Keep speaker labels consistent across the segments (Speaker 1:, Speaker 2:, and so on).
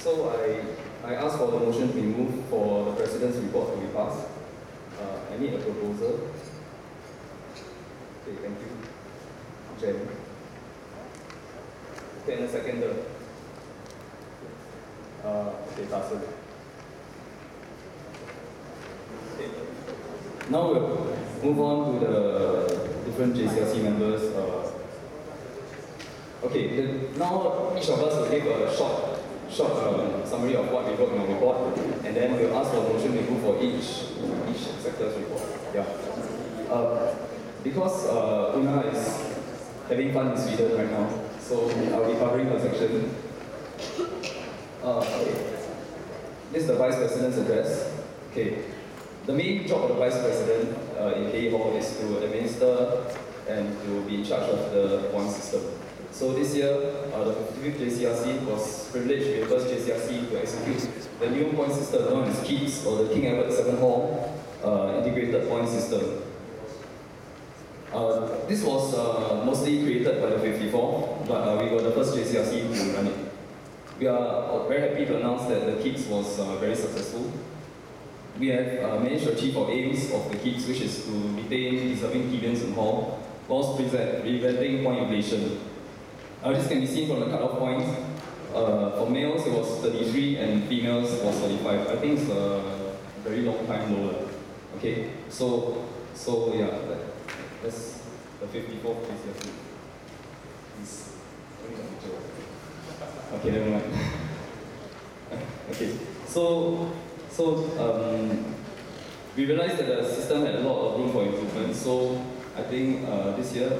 Speaker 1: So I asked for the motion to be moved for the President's report to be passed. I need a proposal. Okay, thank you. Jen. Okay, and a seconder. Okay, Tarsu. Okay. Now we'll move on to the different JCLC members. Now each of us will give a short summary of what we wrote in our report, and then we'll ask for a motion to move for each sector's report. Yeah. Because Una is having fun in Sweden right now, so I'll be covering her section. Okay. This is the Vice President's address. Okay. The main job of the Vice President in KE Hall is to administer and to be in charge of the point system. So this year, the 55th JCRC was privileged to be the first JCRC to execute the new point system known as KEEPS, or the King Edward VII Hall Integrated Point System. This was mostly created by the 54, but we were the first JCRC to run it. We are very happy to announce that the KEEPS was very successful. We have managed to achieve our aims of the KEEPS, which is to retain deserving plebeians in Hall, whilst preventing point inflation. This can be seen from the cut-off points. For males, it was 33, and females was 35. I think it's a very long time lower. Okay, so yeah, that's the 54th JCRC. Okay, never mind. Okay, so we realized that the system had a lot of room for improvement. So I think this year,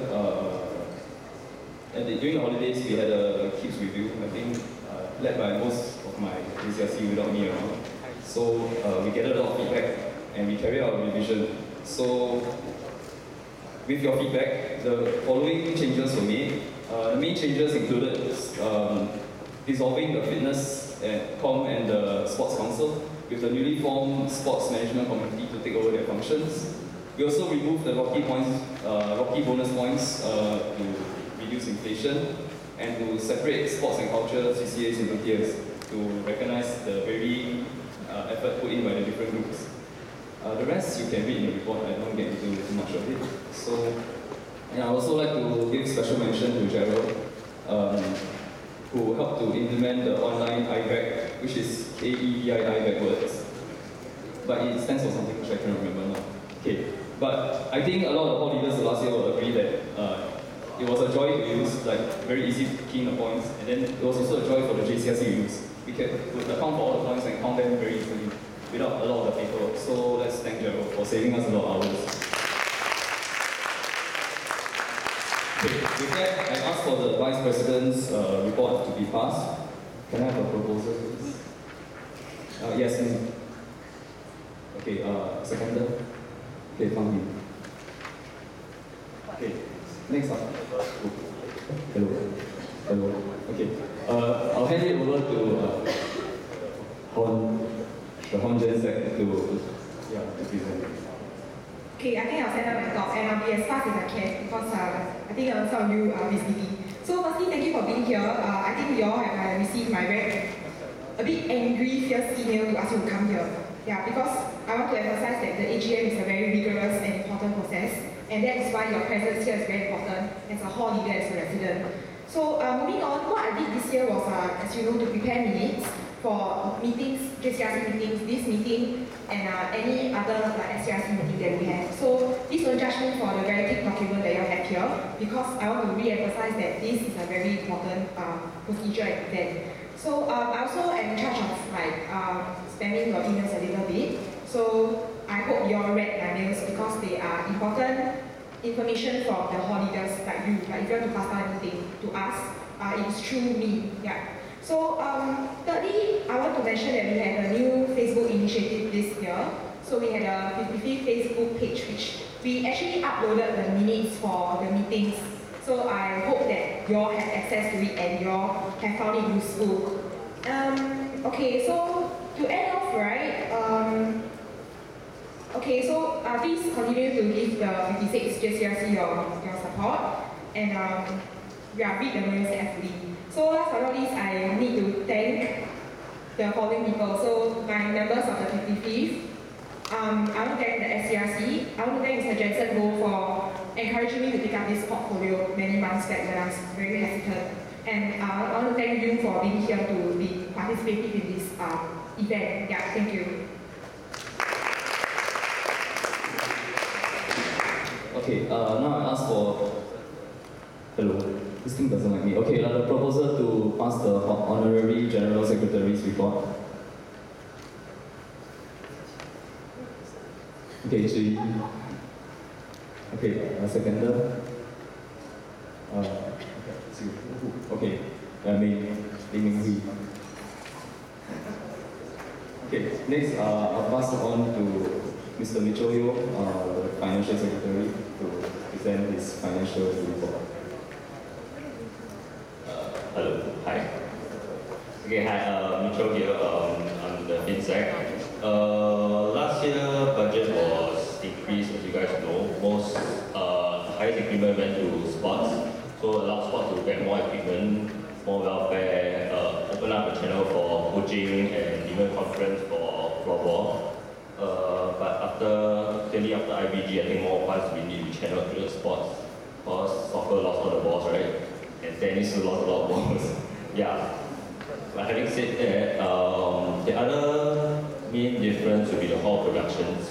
Speaker 1: during the holidays, we had a KEEPS review. I think led by most of my JCRC without me around. So we gathered a lot of feedback and we carried out a revision. So with your feedback, the following changes were made. The main changes included dissolving the fitness com and the sports council with the newly formed sports management committee to take over their functions. We also removed the Rocky bonus points to reduce inflation and to separate sports and culture CCAs into tiers to recognize the very effort put in by the different groups. The rest you can read in the report. I don't get into too much of it. So, and I also like to give special mention to Gerald, who helped to implement the online IBAG, which is AEBII backwards. But it stands for something which I cannot remember now. Okay, but I think a lot of the hall leaders last year will agree that it was a joy to use, like very easy to key in the points, and then it was also a joy for the JCRC to use. We could account for all the points and count them very easily without a lot of the paperwork. So let's thank Gerald for saving us a lot of hours. Okay, with that, I asked for the Vice President's report to be passed. Can I have a proposal, please? Yes, ma'am. Okay, seconder. Okay, fine. Okay, next up. Hello. Okay, I'll hand it over to the Hon Gen Sec to present.
Speaker 2: Okay, I think I'll stand up and talk, and I'll be as fast as I can because I think some of you are busy. So firstly, thank you for being here. I think we all have received my very a bit angry, fierce email to ask you to come here. Yeah, because I want to emphasize that the AGM is a very rigorous and important process, and that is why your presence here is very important as a hall leader, as a resident. So moving on, what I did this year was, as you know, to prepare minutes for meetings, JCRC meetings, this meeting, and any other SCRC meeting that we have. So please don't judge me for the very thick document that you have here, because I want to re-emphasize that this is a very important procedure and event. So I also am in charge of spamming your emails a little bit. So I hope you all read my mails because they are important information from the hall leaders like you. Like if you want to pass down anything to us, it is through me. Yeah. So thirdly, I want to mention that we had a new Facebook initiative this year. So we had a 55 Facebook page which we actually uploaded the minutes for the meetings. So I hope that you all have access to it and you all have found it useful. Okay, so to end off, right? Okay, so please continue to give the 56 JCRC your support and read the mails carefully. So last but not least, I need to thank the following people. So my members of the 55th, I want to thank the SCRC. I want to thank Mr. Jensen Ho for encouraging me to pick up this portfolio many months back when I was very hesitant. And I want to thank you for being here to be participating in this event. Yeah, thank you.
Speaker 1: Okay, now I ask for... Hello, this thing doesn't like me. Okay, the proposal to pass the Honorary General Secretary's report. Okay, Zhi. Okay, seconder. Okay, Li Minghui. Okay, next I'll pass it on to Mr. Mitchell Yeo, the Financial Secretary, to present his financial report.
Speaker 3: Hello, hi. Okay, hi, Mitchell here. I'm the FinSec. Last year budget was increased, as you guys know. Most highest equipment went to sports, so allowed sports to get more equipment, more welfare, open up a channel for coaching and even conference for floorball. But clearly after IBG, I think more funds we need to channel to the sports, because soccer lost all the balls, right? And tennis lost a lot of balls. Yeah. But having said that, the other main difference will be the hall productions.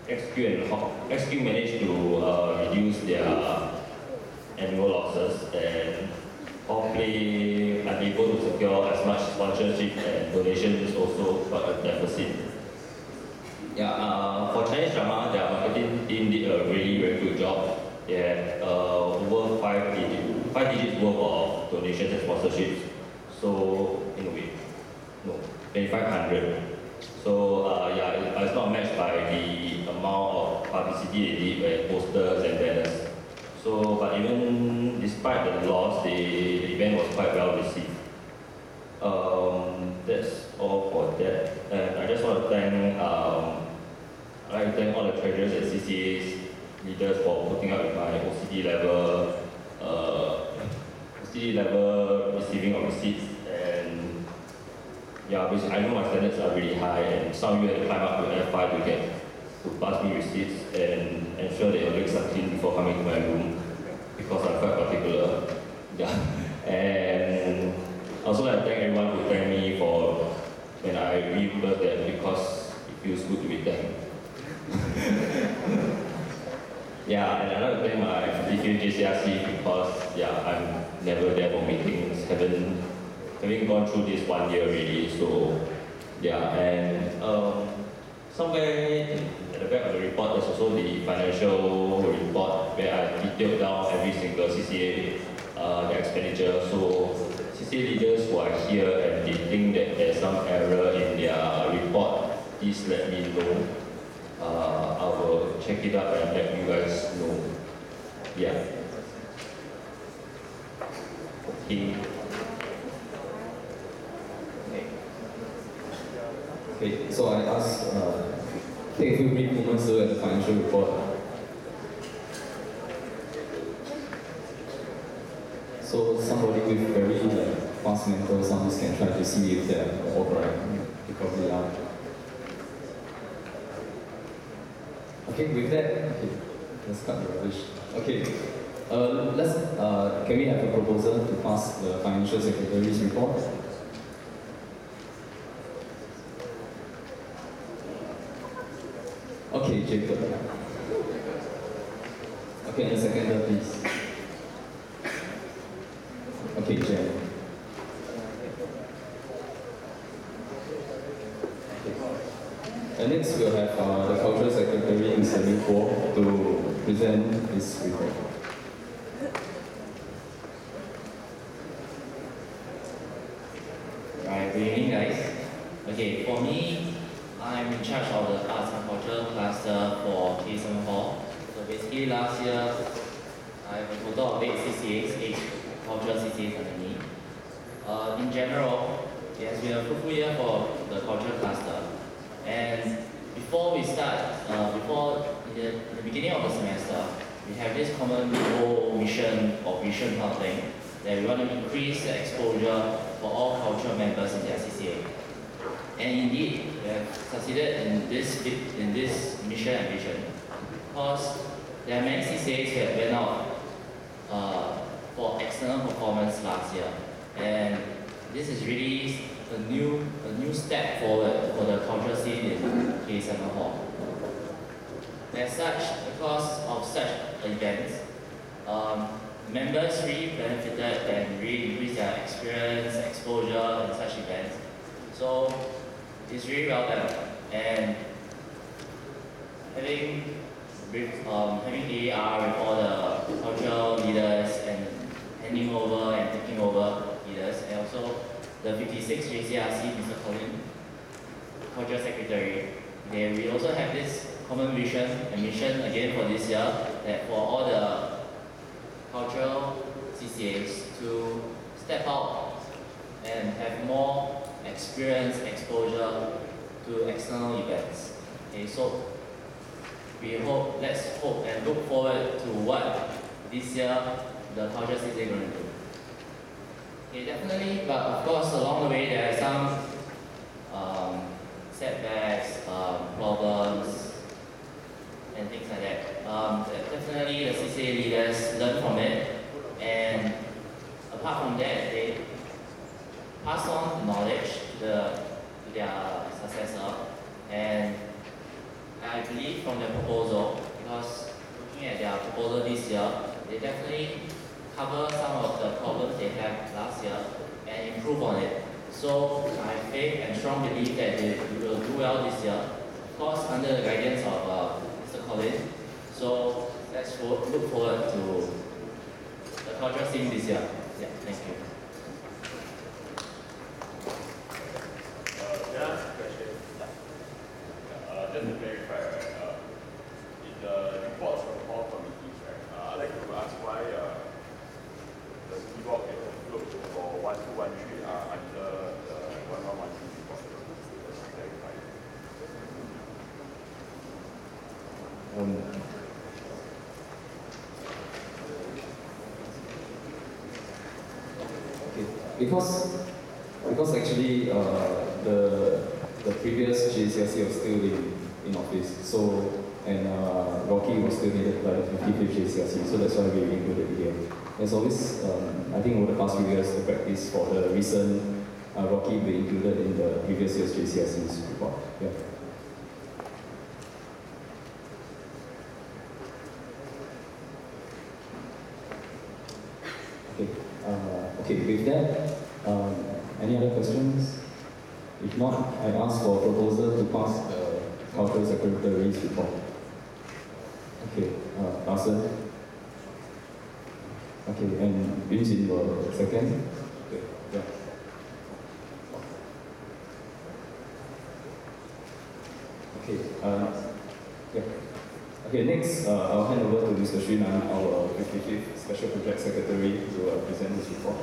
Speaker 3: XQ managed to reduce their annual losses, and Hall Play unable to secure as much sponsorship and donations also got a deficit. Yeah, for Chinese drama, their marketing team did a really very good job. They had over 5 digits worth of donations and sponsorships. So, in a way, no, 2,500. So, yeah, it's not matched by the amount of publicity they did with posters and banners. So, but even despite the loss, the event was quite well received. That's all for that. And I just want to thank, I'd like to thank all the treasurers and CCAs leaders for putting up with my OCD level receiving of receipts. And yeah, basically I know my standards are really high, and some of you had to climb up to F5 to pass me receipts and ensure that your legs are clean before coming to my room, because I'm quite particular. Yeah. And I also like to thank everyone who thanked me for when I reimbursed them, because it feels good to be thanked. Yeah, and I'd like to thank my FTQ JCRC, because yeah, I'm never there for meetings, having gone through this 1 year already. So yeah, and somewhere at the back of the report there's also the financial report where I detailed down every single CCA their expenditure. So CCA leaders who are here and they think that there's some error in their report, please let me know. I will check it up and let you guys know. Yeah. Okay.
Speaker 1: Okay, so I ask, take a few brief moments to look at the financial report. So somebody with very fast mental sums can try to see if they're all correct. They probably are. Okay, with that, okay, let's cut the rubbish. Okay, can we have a proposal to pass the Financial Secretary's report? Okay, Jacob. Okay, and the seconder, please. Okay, Jen. And next we'll have the Cultural Secretary, Mr. Liu Kuo, to present his report.
Speaker 4: Right, good evening guys. Okay, for me, I'm in charge of the Arts and Culture cluster for K7 Hall. So basically last year, I have a total of 8 CCAs, 8 cultural CCAs under me. In general, it has been a fruitful year for the culture cluster. And before we start, in the beginning of the semester, we have this common goal, mission, or vision kind of thing, that we want to increase the exposure for all culture cultural members in their CCA. And indeed, we have succeeded in this mission and vision, because there are many CCAs that went out for external performance last year, and this is really a new step forward for the cultural scene in K7 Hall. As such, because of such events, members really benefited and really increased their experience, exposure in such events. So it's really well done. And having AAR with all the cultural leaders and handing over and taking over leaders, and also the 56 JCRC, Mr. Colin, Culture Secretary, we also have this common vision and mission again for this year, that for all the cultural CCAs to step out and have more experience, exposure to external events. Okay, so let's hope and look forward to what this year the culture CCA is going to do. Okay, definitely, but of course along the way there are some setbacks, problems, and things like that. Definitely the CCA leaders learn from it, and apart from that, they pass on knowledge to their successor. And I believe from their proposal, because looking at their proposal this year, they definitely cover some of the problems they had last year and improve on it. So I have faith and strong belief that they will do well this year, of course under the guidance of Mr. Colin. So let's look forward to the cultural scene this year. Yeah, thank you.
Speaker 5: Can I ask a question? Just to clarify, right, in the reports from all committees, right, I'd like to ask why the CBOC and the float for 1213 are under the 1113 report. Just to clarify.
Speaker 1: Okay, because actually the previous GCSE was still in office, so and Rocky was still needed by the 55th GCSE, so that's why we included it here. There's always, I think over the past few years, the practice for the recent Rocky be included in the previous year's GCSE's report. Yeah. Okay. Okay. With that, any other questions? If not, I ask for a proposal to pass the Cultural Secretary's report. Okay. Larson. Okay, and Yunjin will second. Okay. Yeah. Okay. Yeah. Okay. Next, I'll hand over to Mr. Srinan, our 55th Special Project Secretary, to present his report.